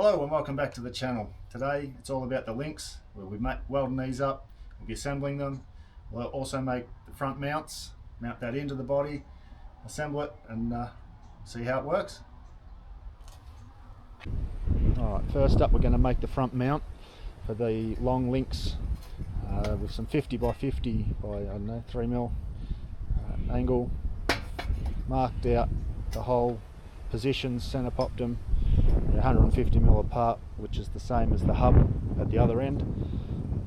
Hello and welcome back to the channel. Today it's all about the links. We'll be welding these up, we'll be assembling them. We'll also make the front mounts, mount that into the body, assemble it and see how it works. Alright, first up we're going to make the front mount for the long links with some 50 by 50 by, I don't know, 3mm angle. Marked out the hole positions, centre popped them 150mm apart, which is the same as the hub at the other end.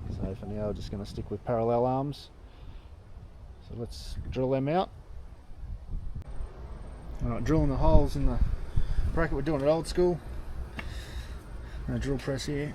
So for now we're just going to stick with parallel arms. So let's drill them out. Alright, drilling the holes in the bracket. We're doing it old school. No drill press here.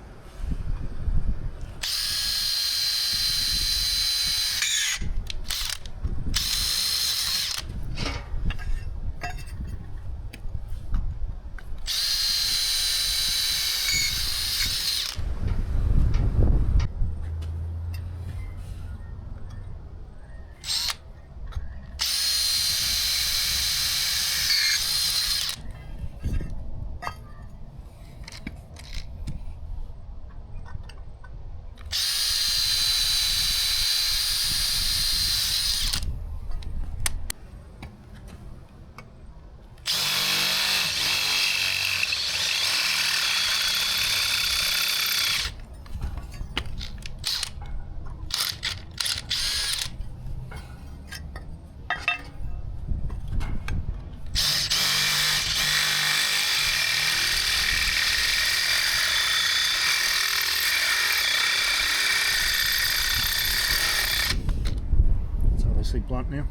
Blunt now.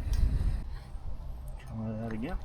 Try that again.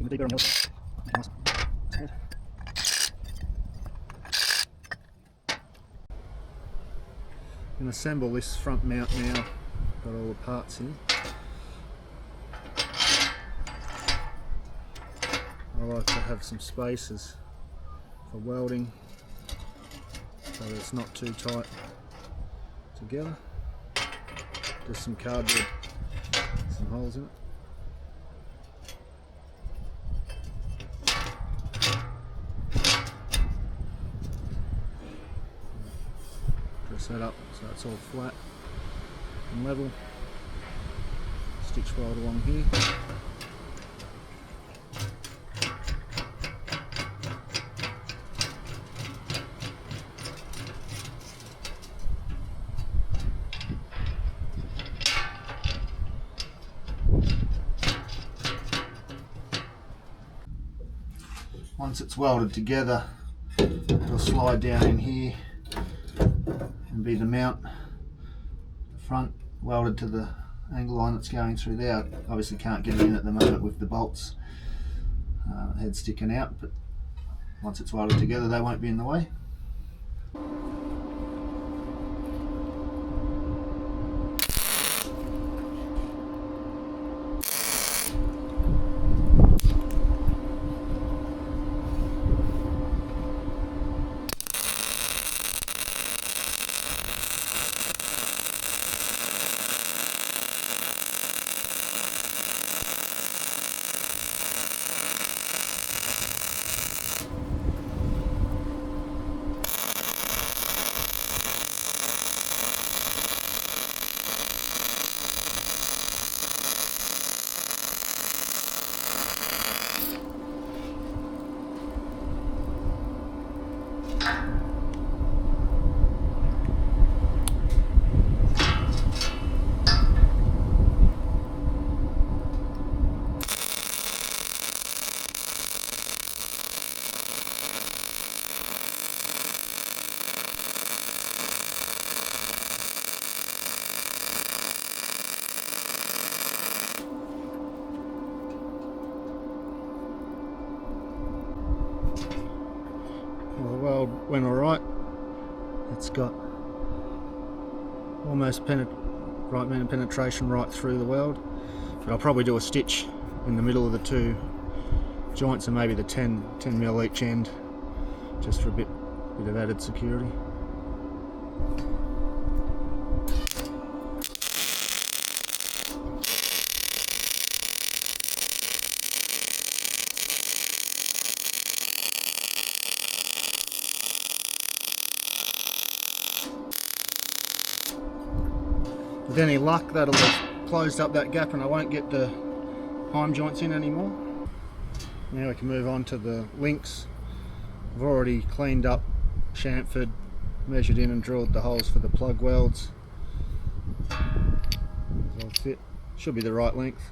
Bigger and going to assemble this front mount now. Got all the parts in. I like to have some spaces for welding so that it's not too tight together. Just some cardboard, some holes in it. Set up so it's all flat and level. Stitch weld along here. Once it's welded together, it'll slide down in here and be the mount, the front welded to the angle line that's going through there. Obviously can't get it in at the moment with the bolts head sticking out, but once it's welded together they won't be in the way. went alright. It's got almost right amount of penetration right through the weld, but I'll probably do a stitch in the middle of the two joints and maybe the 10mm each end, just for a bit of added security. With any luck, that'll have closed up that gap and I won't get the heim joints in anymore. Now we can move on to the links. I've already cleaned up, chamfered, measured in and drilled the holes for the plug welds. They'll fit. Should be the right length.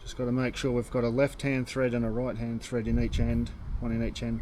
Just got to make sure we've got a left hand thread and a right hand thread in each end, one in each end.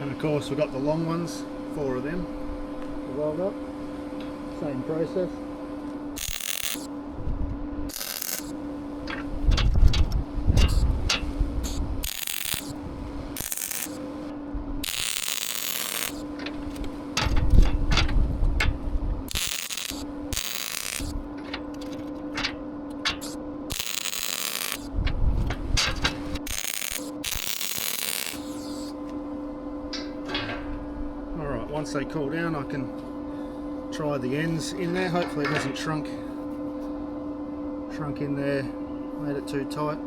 Of course, we've got the long ones, 4 of them to weld up. Same process. Once they cool down, I can try the ends in there. Hopefully it hasn't shrunk in there, made it too tight.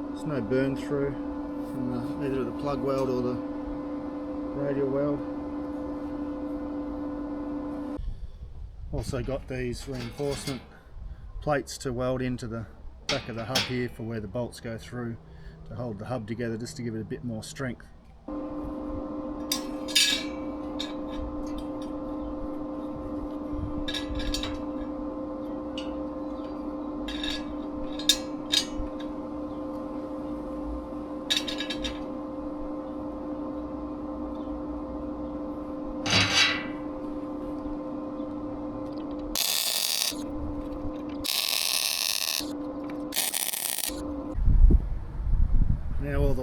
There's no burn through from either the plug weld or the radial weld. Also got these reinforcement plates to weld into the back of the hub here for where the bolts go through to hold the hub together, just to give it a bit more strength.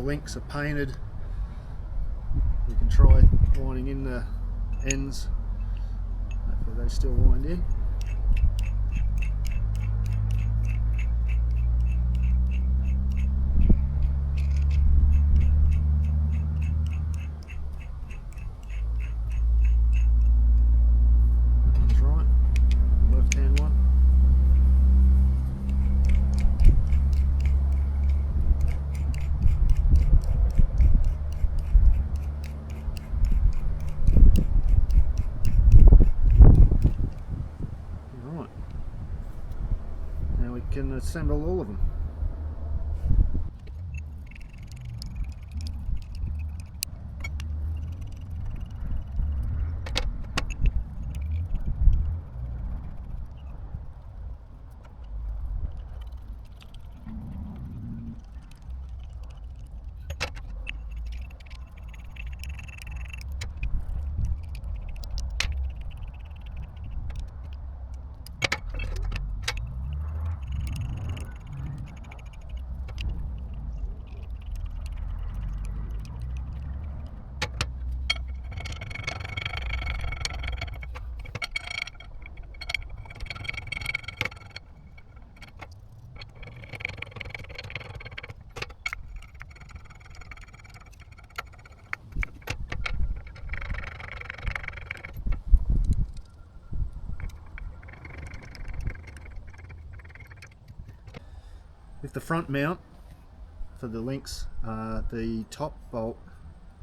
links are painted. You can try winding in the ends. Hopefully they still wind in. That one's right. Left hand one. Right. Now we can assemble all of them. With the front mount for the links, the top bolt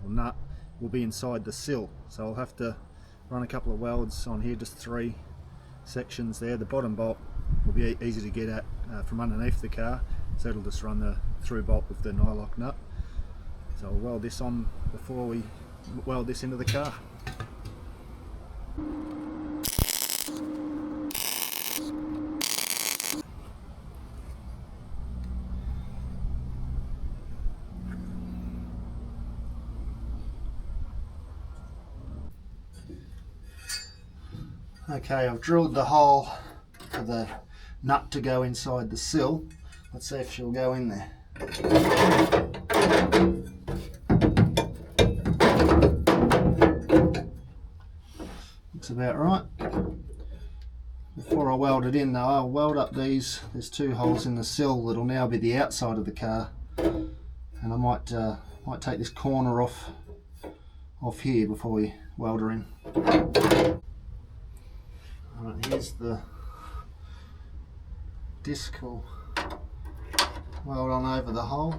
or nut will be inside the sill, so I'll have to run a couple of welds on here, just 3 sections there. The bottom bolt will be easy to get at from underneath the car, so it'll just run the through bolt with the nylock nut. So I'll weld this on before we weld this into the car. Okay, I've drilled the hole for the nut to go inside the sill. Let's see if she'll go in there. Looks about right. Before I weld it in though, I'll weld up these. There's 2 holes in the sill that'll now be the outside of the car, and I might take this corner off here before we weld her in. Right, here's the disc. We'll weld on over the hole.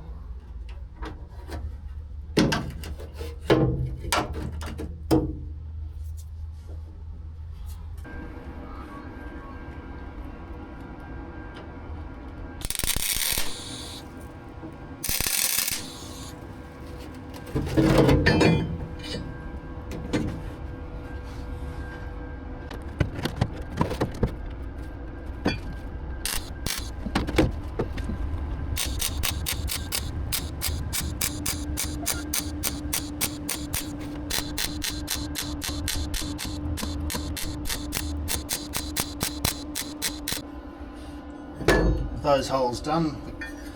Those holes done,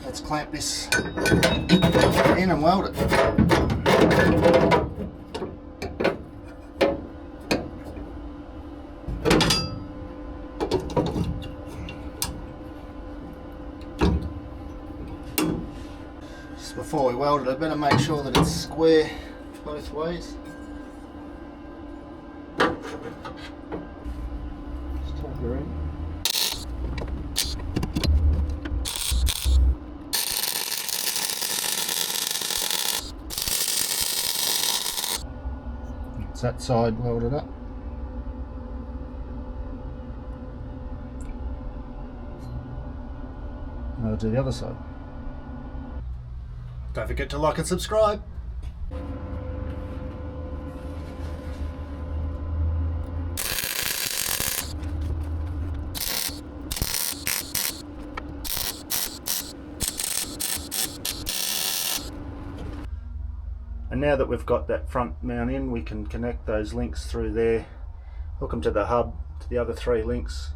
let's clamp this in and weld it. Just before we weld it, I better make sure that it's square both ways. Just tuck her in. That side welded up. And I'll do the other side. Don't forget to like and subscribe. And now that we've got that front mount in, we can connect those links through there, hook them to the hub, to the other 3 links.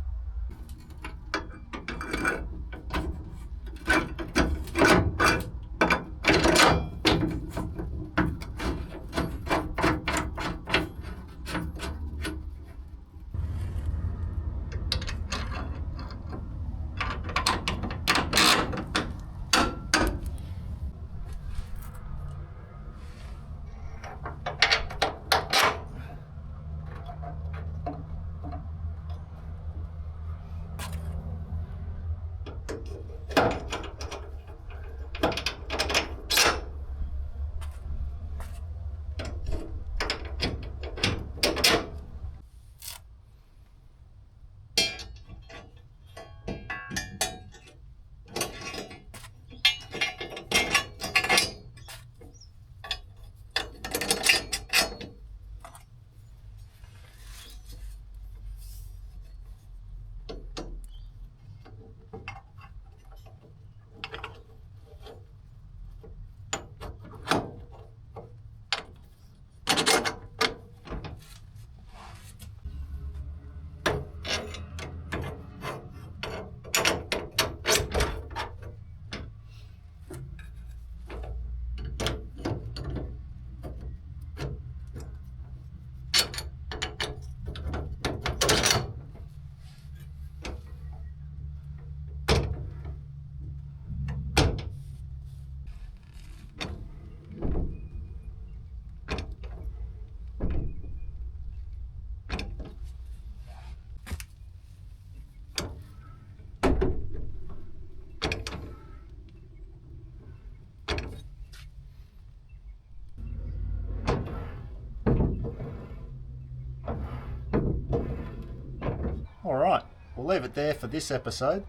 we'll leave it there for this episode.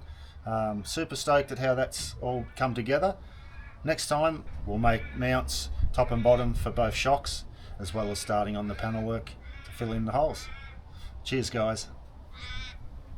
Super stoked at how that's all come together. Next time we'll make mounts top and bottom for both shocks, as well as starting on the panel work to fill in the holes. Cheers guys.